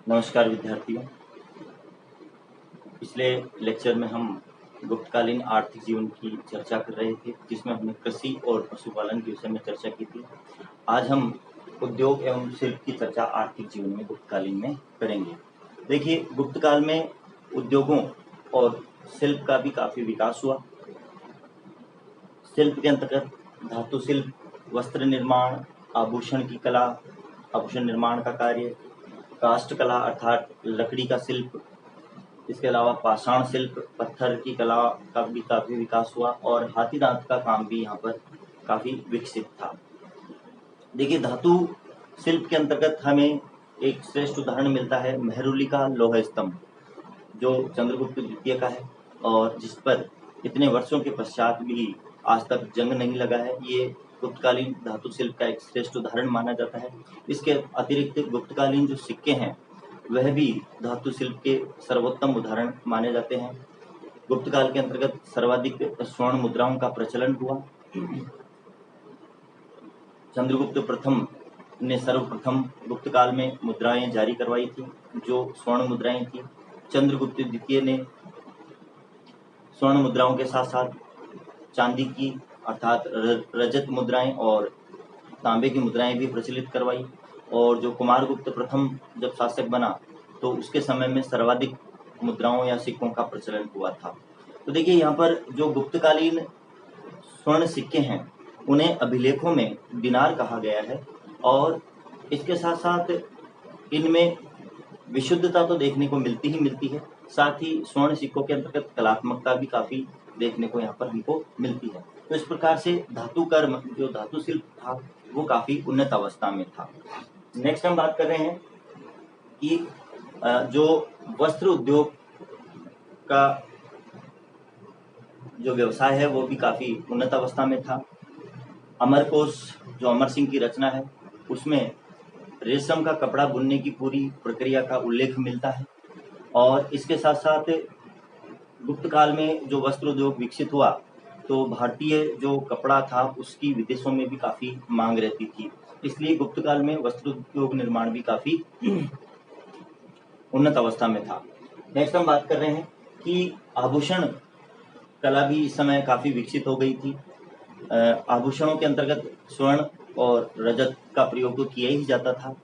नमस्कार विद्यार्थियों। पिछले लेक्चर में हम गुप्तकालीन आर्थिक जीवन की चर्चा कर रहे थे, जिसमें हमने कृषि और पशुपालन के विषय में चर्चा की थी। आज हम उद्योग एवं शिल्प की चर्चा आर्थिक जीवन में गुप्तकालीन में करेंगे। देखिए, गुप्तकाल में उद्योगों और शिल्प का भी काफ़ी विकास हुआ। शिल्प के अंतर्गत धातु शिल्प, वस्त्र निर्माण, आभूषण की कला, आभूषण निर्माण का कार्य, काष्ठ कला अर्थात लकड़ी का शिल्प, इसके अलावा पाषाण शिल्प, पत्थर की कला का भी काफ़ी विकास हुआ और हाथी दांत का काम भी यहाँ पर काफ़ी विकसित था। देखिए, धातु शिल्प के अंतर्गत हमें एक श्रेष्ठ उदाहरण मिलता है मेहरौली का लौह स्तंभ, जो चंद्रगुप्त द्वितीय का है और जिस पर इतने वर्षों के पश्चात भी आज तक जंग नहीं लगा है। ये गुप्तकालीन धातु शिल्प का एक श्रेष्ठ उदाहरण माना जाता है। इसके अतिरिक्त गुप्तकालीन जो सिक्के हैं वह भी धातु शिल्प के सर्वोत्तम उदाहरण माने जाते हैं। गुप्तकाल के अंतर्गत सर्वाधिक स्वर्ण मुद्राओं का प्रचलन हुआ। चंद्रगुप्त प्रथम ने सर्वप्रथम गुप्तकाल में मुद्राएं जारी करवाई थी, जो स्वर्ण मुद्राएं थी। चंद्रगुप्त द्वितीय ने स्वर्ण मुद्राओं के साथ साथ चांदी की अर्थात रजत मुद्राएं और तांबे की मुद्राएं भी प्रचलित करवाई। और जो कुमारगुप्त प्रथम जब शासक बना तो उसके समय में सर्वाधिक मुद्राओं या सिक्कों का प्रचलन हुआ था। तो देखिए, यहाँ पर जो गुप्तकालीन स्वर्ण सिक्के हैं उन्हें अभिलेखों में दिनार कहा गया है और इसके साथ साथ इनमें विशुद्धता तो देखने को मिलती ही मिलती है, साथ ही स्वर्ण सिक्कों के अंतर्गत कलात्मकता भी काफ़ी देखने को यहाँ पर हमको मिलती है। तो इस प्रकार से धातु कर्म जो धातु शिल्प था वो काफ़ी उन्नत अवस्था में था। नेक्स्ट हम बात कर रहे हैं कि जो वस्त्र उद्योग का जो व्यवसाय है वो भी काफ़ी उन्नत अवस्था में था। अमरकोश जो अमर सिंह की रचना है उसमें रेशम का कपड़ा बुनने की पूरी प्रक्रिया का उल्लेख मिलता है। और इसके साथ साथ गुप्त काल में जो वस्त्र उद्योग विकसित हुआ तो भारतीय जो कपड़ा था उसकी विदेशों में भी काफ़ी मांग रहती थी, इसलिए गुप्त काल में वस्त्र उद्योग निर्माण भी काफ़ी उन्नत अवस्था में था। नेक्स्ट हम बात कर रहे हैं कि आभूषण कला भी इस समय काफ़ी विकसित हो गई थी। आभूषणों के अंतर्गत स्वर्ण और रजत का प्रयोग तो किया ही जाता था,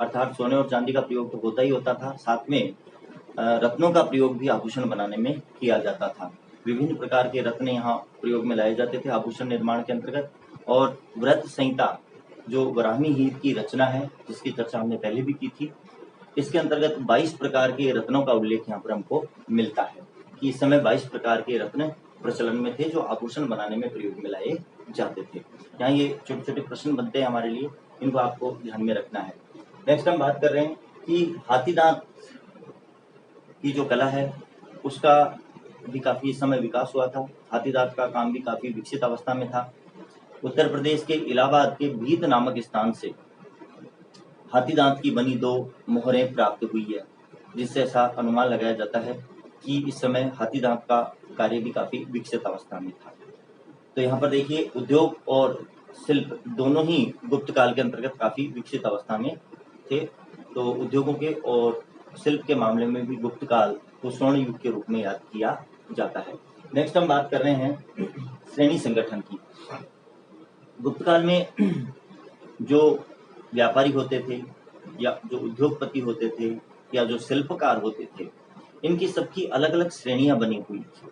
अर्थात सोने और चांदी का प्रयोग तो होता ही होता था, साथ में रत्नों का प्रयोग भी आभूषण बनाने में किया जाता था। विभिन्न प्रकार के रत्न यहाँ प्रयोग में लाए जाते थे आभूषण निर्माण के अंतर्गत। और व्रत संहिता जो वराहमी हीर की रचना है जिसकी चर्चा हमने पहले भी की थी, इसके अंतर्गत 22 प्रकार के रत्नों का उल्लेख यहाँ पर हमको मिलता है कि इस समय 22 प्रकार के रत्न प्रचलन में थे जो आभूषण बनाने में प्रयोग में लाए जाते थे। यहाँ ये छोटे छोटे प्रश्न बनते हैं हमारे लिए, इनको आपको ध्यान में रखना है। नेक्स्ट हम बात कर रहे हैं कि हाथी दांत की जो कला है उसका भी काफ़ी इस समय विकास हुआ था। हाथी दांत का काम भी काफ़ी विकसित अवस्था में था। उत्तर प्रदेश के इलाहाबाद के भीत नामक स्थान से हाथी दांत की बनी 2 मोहरें प्राप्त हुई है, जिससे ऐसा अनुमान लगाया जाता है कि इस समय हाथी दांत का कार्य भी काफ़ी विकसित अवस्था में था। तो यहाँ पर देखिए, उद्योग और शिल्प दोनों ही गुप्त काल के अंतर्गत काफ़ी विकसित अवस्था में थे। तो उद्योगों के और शिल्प के मामले में भी गुप्त काल को स्वर्ण युग के रूप में याद किया जाता है। नेक्स्ट हम बात कर रहे हैं श्रेणी संगठन की। गुप्त काल में जो व्यापारी होते थे या जो उद्योगपति होते थे या जो शिल्पकार होते थे, इनकी सबकी अलग अलग श्रेणियां बनी हुई थी।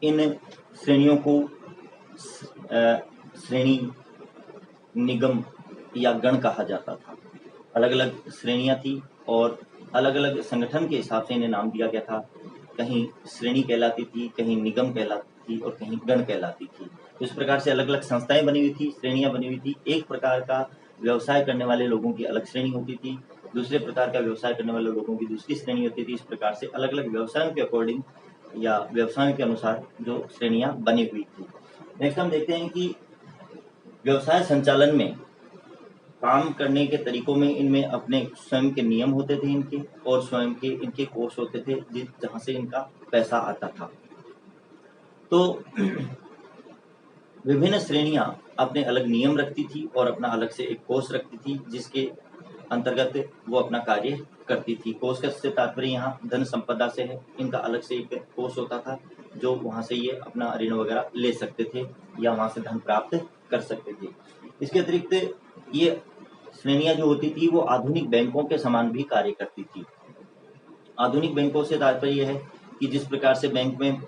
इन श्रेणियों को श्रेणी, निगम या गण कहा जाता था। अलग अलग श्रेणियां थी और अलग अलग संगठन के हिसाब से इन्हें नाम दिया गया था। कहीं श्रेणी कहलाती थी, कहीं निगम कहलाती थी और कहीं गण कहलाती थी। तो इस प्रकार से अलग अलग संस्थाएं बनी हुई थी, श्रेणियां बनी हुई थी। एक प्रकार का व्यवसाय करने वाले लोगों की अलग श्रेणी होती थी, दूसरे प्रकार का व्यवसाय करने वाले लोगों की दूसरी श्रेणी होती थी। इस प्रकार से अलग अलग व्यवसायों के अकॉर्डिंग या व्यवसायों के अनुसार जो श्रेणियां बनी हुई थी। नेक्स्ट हम देखते हैं कि व्यवसाय संचालन में काम करने के तरीकों में इनमें अपने स्वयं के नियम होते थे इनके, और स्वयं के इनके कोष होते थे जहाँ से इनका पैसा आता था। तो विभिन्न श्रेणियां अपने अलग नियम रखती थी और अपना अलग से एक कोष रखती थी, जिसके अंतर्गत वो अपना कार्य करती थी। कोष का से तात्पर्य यहाँ धन संपदा से है। इनका अलग से एक कोष होता था जो वहाँ से ये अपना ऋण वगैरह ले सकते थे या वहाँ से धन प्राप्त कर सकते थे। इसके अतिरिक्त ये श्रेणियां जो होती थी वो आधुनिक बैंकों के समान भी कार्य करती थी। आधुनिक बैंकों से तात्पर्य यह है कि जिस प्रकार से बैंक में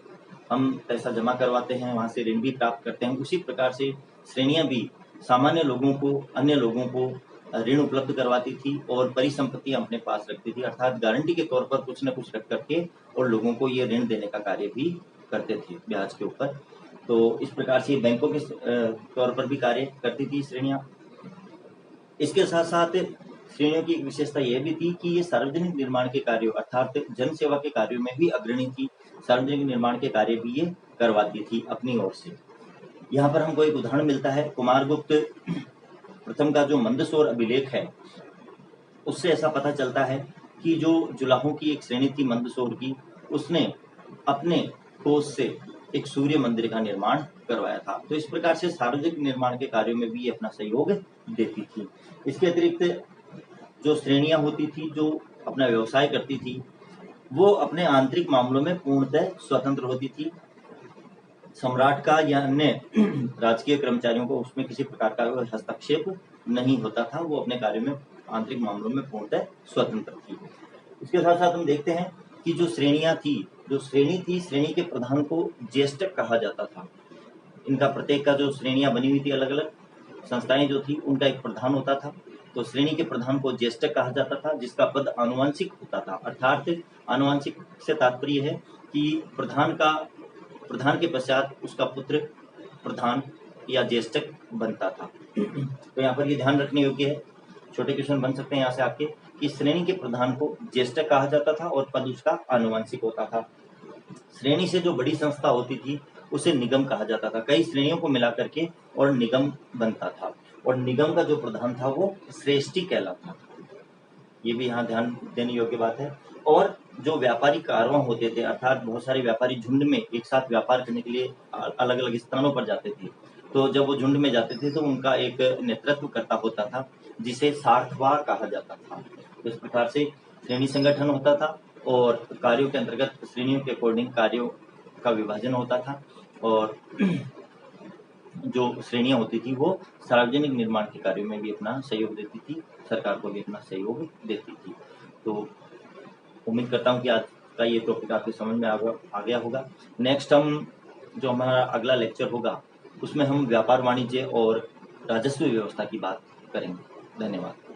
हम पैसा जमा करवाते हैं, वहाँ से ऋण भी प्राप्त करते हैं, उसी प्रकार से श्रेणियां भी सामान्य लोगों को, अन्य लोगों को ऋण उपलब्ध करवाती थी और परिसंपत्ति अपने पास रखती थी, अर्थात गारंटी के तौर पर कुछ न कुछ रख करके और लोगों को ये ऋण देने का कार्य भी करते थे ब्याज के ऊपर। तो इस प्रकार से बैंकों के तौर पर भी कार्य करती थी श्रेणियां। इसके साथ साथ श्रेणियों की एक विशेषता यह भी थी कि ये सार्वजनिक निर्माण के कार्यों अर्थात जन सेवा के कार्यों में भी अग्रणी थी। सार्वजनिक निर्माण के कार्य भी ये करवाती थी अपनी ओर से। यहाँ पर हमको एक उदाहरण मिलता है कुमारगुप्त प्रथम का जो मंदसौर अभिलेख है, उससे ऐसा पता चलता है कि जो जुलाहों की एक श्रेणी थी मंदसौर की, उसने अपने कोष से एक सूर्य मंदिर का निर्माण करवाया था। तो इस प्रकार से सार्वजनिक निर्माण के कार्यों में भी ये अपना सहयोग देती थी। इसके अतिरिक्त जो श्रेणियां होती थी जो अपना व्यवसाय करती थी, वो अपने आंतरिक मामलों में पूर्णतः स्वतंत्र होती थी। सम्राट का या अन्य राजकीय कर्मचारियों को उसमें किसी प्रकार का हस्तक्षेप नहीं होता था। वो अपने कार्य में, आंतरिक मामलों में पूर्णतः स्वतंत्र थी। इसके साथ साथ हम देखते हैं कि जो श्रेणियां थी, जो श्रेणी थी, श्रेणी के प्रधान को ज्येष्ठक कहा जाता था। इनका प्रत्येक का जो श्रेणियां बनी हुई थी, अलग अलग संस्थाएं जो थी, उनका एक प्रधान होता था। तो श्रेणी के प्रधान को ज्येष्ठक कहा जाता था, जिसका पद आनुवंशिक होता था। अर्थात आनुवंशिक से तात्पर्य है कि प्रधान के पश्चात उसका पुत्र प्रधान या ज्येष्ठक बनता था। तो यहाँ पर ये ध्यान रखने योग्य है, छोटे क्वेश्चन बन सकते हैं यहाँ से आपके, कि श्रेणी के प्रधान को ज्येष्ठक कहा जाता था और पद उसका आनुवंशिक होता था। श्रेणी से जो बड़ी संस्था होती थी उसे निगम कहा जाता था। कई श्रेणियों को मिला करके और निगम बनता था, और निगम का जो प्रधान था वो श्रेष्ठी कहलाता था। ये भी यहाँ ध्यान देने योग्य बात है। और जो व्यापारी कारवां होते थे, अर्थात बहुत सारे व्यापारी झुंड में एक साथ व्यापार करने के लिए अलग अलग स्थानों पर जाते थे, तो जब वो झुंड में जाते थे तो उनका एक नेतृत्व करता होता था जिसे सारथवाह कहा जाता था। तो इस प्रकार से श्रेणी संगठन होता था और कार्यों के अंतर्गत श्रेणियों के अकॉर्डिंग कार्यों का विभाजन होता था, और जो श्रेणियां होती थी वो सार्वजनिक निर्माण के कार्यों में भी अपना सहयोग देती थी, सरकार को भी अपना सहयोग देती थी। तो उम्मीद करता हूँ कि आज का ये टॉपिक आपके समझ में आ गया होगा। नेक्स्ट हम जो हमारा अगला लेक्चर होगा उसमें हम व्यापार वाणिज्य और राजस्व व्यवस्था की बात करेंगे। धन्यवाद।